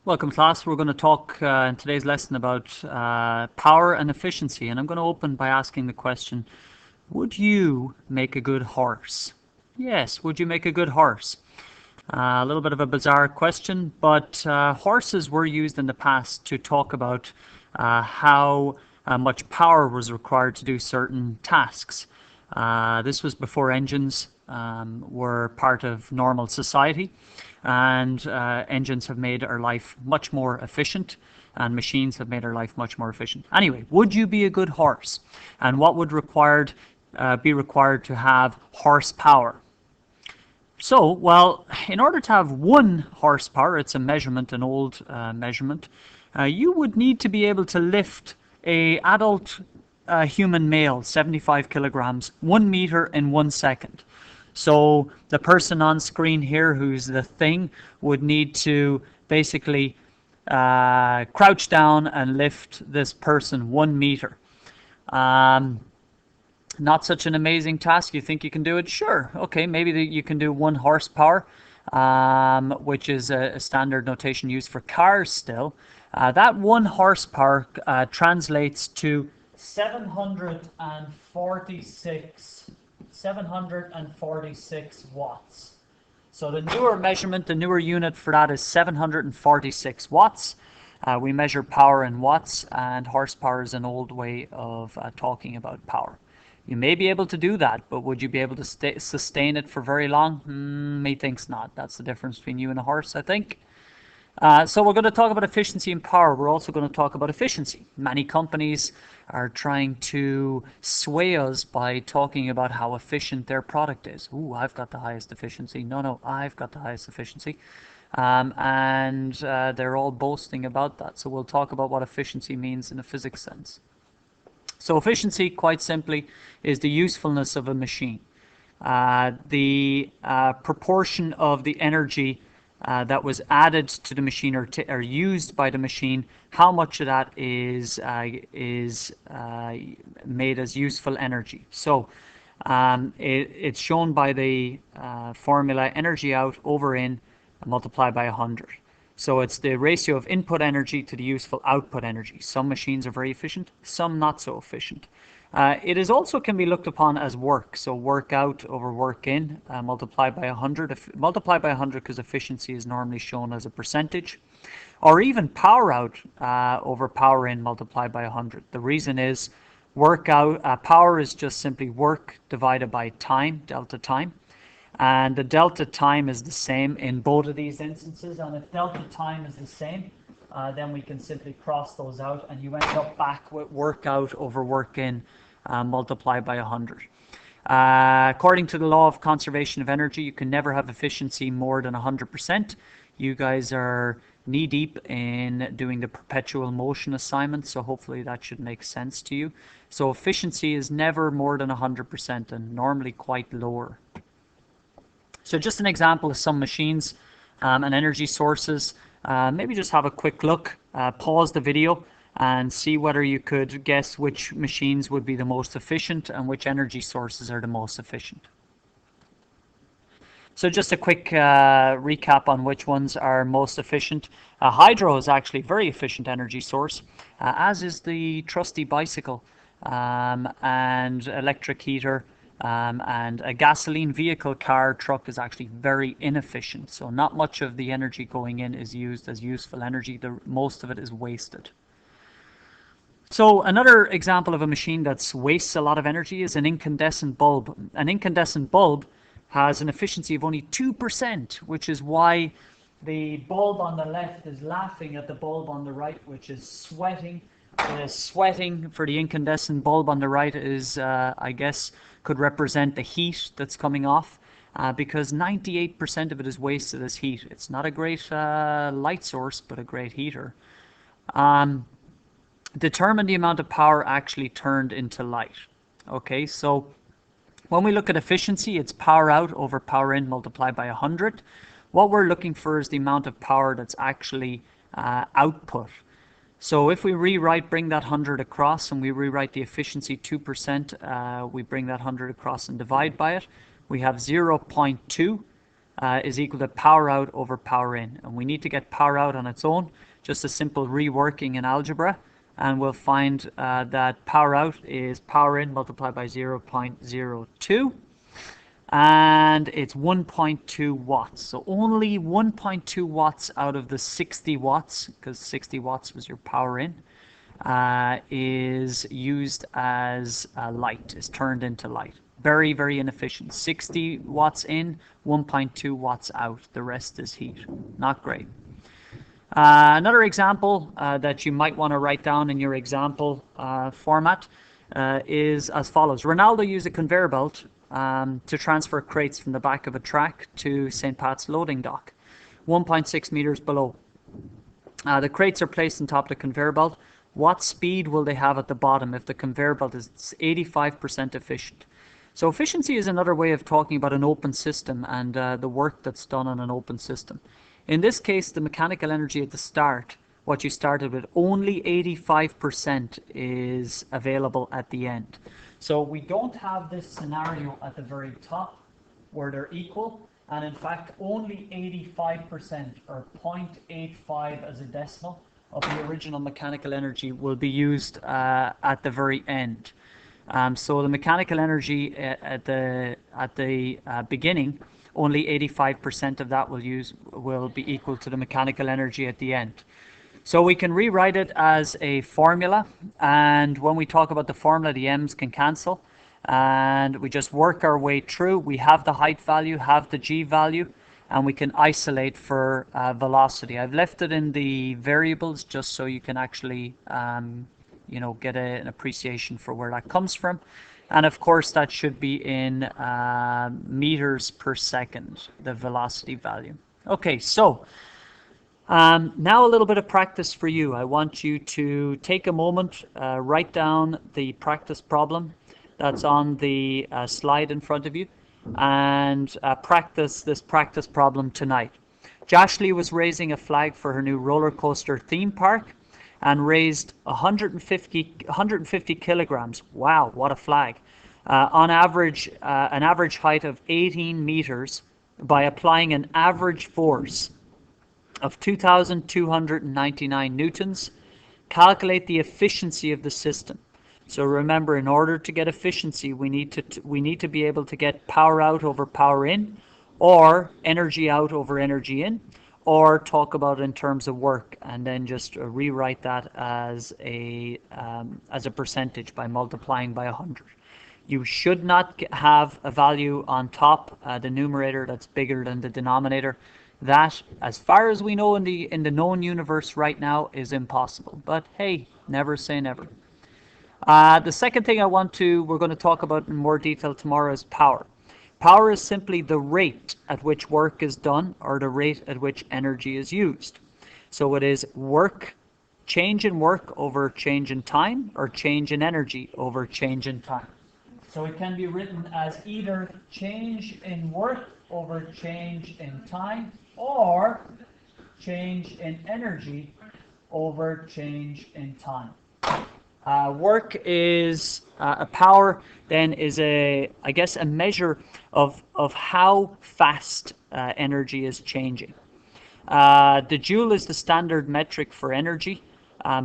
Welcome class, we're going to talk in today's lesson about power and efficiency, and I'm going to open by asking the question, would you make a good horse? Yes, would you make a good horse? A little bit of a bizarre question, but horses were used in the past to talk about how much power was required to do certain tasks. This was before engines were part of normal society, and engines have made our life much more efficient, and machines have made our life much more efficient. Anyway, would you be a good horse? And what would be required to have horsepower? So, well, in order to have 1 horsepower, it's a measurement, an old measurement, you would need to be able to lift a adult human male, 75 kilograms, 1 meter in 1 second. So the person on screen here, who's the thing, would need to basically crouch down and lift this person 1 meter. Not such an amazing task. You think you can do it? Sure. Okay, maybe you can do 1 horsepower, which is a standard notation used for cars still. That 1 horsepower translates to 746 watts. So the newer measurement, the newer unit for that is 746 watts. We measure power in watts, and horsepower is an old way of talking about power. You may be able to do that, but would you be able to sustain it for very long? Methinks not. That's the difference between you and a horse, I think. So we're going to talk about efficiency and power. We're also going to talk about efficiency. Many companies are trying to sway us by talking about how efficient their product is. Ooh, I've got the highest efficiency. No, I've got the highest efficiency. And they're all boasting about that. So we'll talk about what efficiency means in a physics sense. So efficiency, quite simply, is the usefulness of a machine. The proportion of the energy that was added to the machine or used by the machine, how much of that is made as useful energy. So it's shown by the formula energy out over in multiplied by 100. So it's the ratio of input energy to the useful output energy. Some machines are very efficient, some not so efficient. It is also can be looked upon as work. So work out over work in multiplied by 100. Multiplied by 100 because efficiency is normally shown as a percentage. Or even power out over power in multiplied by 100. The reason is work out, power is just simply work divided by time, delta time. And the delta time is the same in both of these instances. And if delta time is the same, then we can simply cross those out, and you end up back with work out over work in multiplied by 100. According to the law of conservation of energy, you can never have efficiency more than 100%. You guys are knee-deep in doing the perpetual motion assignment, so hopefully that should make sense to you. So efficiency is never more than 100% and normally quite lower. So just an example of some machines and energy sources. Maybe just have a quick look, pause the video and see whether you could guess which machines would be the most efficient and which energy sources are the most efficient. So just a quick recap on which ones are most efficient. Hydro is actually a very efficient energy source, as is the trusty bicycle and electric heater. And a gasoline vehicle, car, truck is actually very inefficient. So not much of the energy going in is used as useful energy. Most of it is wasted. So another example of a machine that wastes a lot of energy is an incandescent bulb. An incandescent bulb has an efficiency of only 2%, which is why the bulb on the left is laughing at the bulb on the right, which is sweating. Sweating for the incandescent bulb on the right is, I guess, could represent the heat that's coming off, because 98% of it is wasted as heat. It's not a great light source, but a great heater. Determine the amount of power actually turned into light. Okay, so when we look at efficiency, it's power out over power in multiplied by 100. What we're looking for is the amount of power that's actually output. So if we bring that 100 across, and we rewrite the efficiency 2%, we bring that 100 across and divide by it, we have 0.2 is equal to power out over power in. And we need to get power out on its own, just a simple reworking in algebra. And we'll find that power out is power in multiplied by 0.02. And it's 1.2 watts. So only 1.2 watts out of the 60 watts, because 60 watts was your power in, is used as light, is turned into light. Very, very inefficient. 60 watts in, 1.2 watts out. The rest is heat. Not great. Another example that you might want to write down in your example format is as follows. Ronaldo used a conveyor belt to transfer crates from the back of a track to St. Pat's loading dock, 1.6 meters below. The crates are placed on top of the conveyor belt. What speed will they have at the bottom if the conveyor belt is 85% efficient? So efficiency is another way of talking about an open system and the work that's done on an open system. In this case, the mechanical energy at the start, what you started with, only 85% is available at the end. So we don't have this scenario at the very top where they're equal, and in fact only 85% or 0.85 as a decimal of the original mechanical energy will be used at the very end. So the mechanical energy at the beginning, only 85% of that will be equal to the mechanical energy at the end. So we can rewrite it as a formula, and when we talk about the formula, the m's can cancel, and we just work our way through. We have the height value, have the g value, and we can isolate for velocity. I've left it in the variables just so you can actually get an appreciation for where that comes from. And of course that should be in meters per second, the velocity value. Okay, so now a little bit of practice for you. I want you to take a moment, write down the practice problem that's on the slide in front of you, and practice this practice problem tonight. Joshly was raising a flag for her new roller coaster theme park and raised 150 kilograms. Wow, what a flag. On average, an average height of 18 meters by applying an average force of 2,299 newtons. Calculate the efficiency of the system. So remember, in order to get efficiency, we need to be able to get power out over power in, or energy out over energy in, or talk about it in terms of work, and then just rewrite that as a percentage by multiplying by 100. You should not have a value on top, the numerator, that's bigger than the denominator. That, as far as we know in the known universe right now, is impossible. But hey, never say never. The second thing we're going to talk about in more detail tomorrow is power. Power is simply the rate at which work is done, or the rate at which energy is used. So it is change in work over change in time, or change in energy over change in time. So it can be written as either change in work over change in time, or change in energy over change in time. Work is power then is a measure of how fast energy is changing. The joule is the standard metric for energy,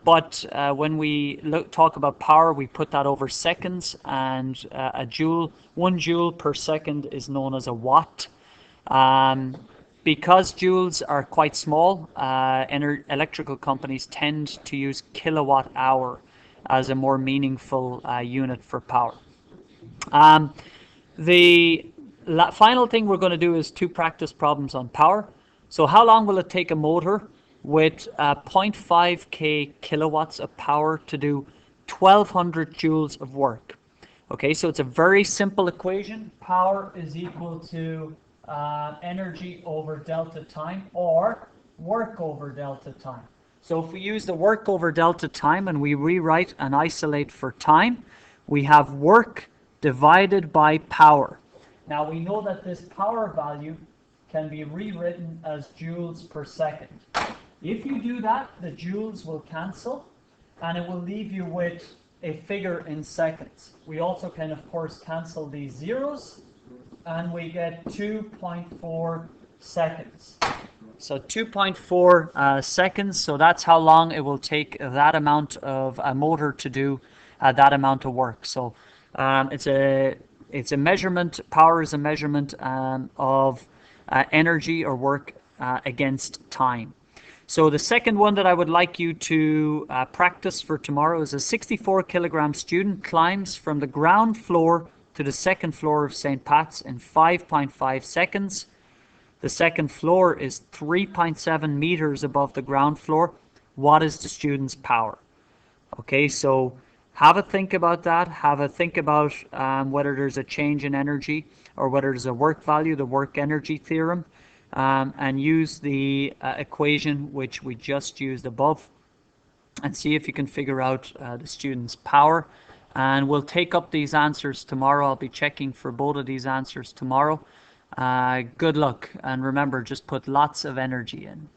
but when we talk about power, we put that over seconds, and 1 joule per second is known as a watt. Because joules are quite small, electrical companies tend to use kilowatt hour as a more meaningful unit for power. The final thing we're going to do is 2 practice problems on power. So how long will it take a motor with 0.5k kilowatts of power to do 1200 joules of work? Okay, so it's a very simple equation. Power is equal to energy over delta time, or work over delta time. So if we use the work over delta time and we rewrite and isolate for time, we have work divided by power. Now we know that this power value can be rewritten as joules per second. If you do that, the joules will cancel, and it will leave you with a figure in seconds. We also can, of course, cancel these zeros, and we get 2.4 seconds. So 2.4 seconds. So that's how long it will take that amount of a motor to do that amount of work. So it's a measurement. Power is a measurement of energy or work against time. So the second one that I would like you to practice for tomorrow is a 64 kilogram student climbs from the ground floor to the second floor of St. Pat's in 5.5 seconds. The second floor is 3.7 meters above the ground floor. What is the student's power? Okay, so have a think about that. Have a think about whether there's a change in energy or whether there's a work value, the work energy theorem, and use the equation which we just used above and see if you can figure out the student's power. And we'll take up these answers tomorrow. I'll be checking for both of these answers tomorrow. Good luck, and remember, just put lots of energy in.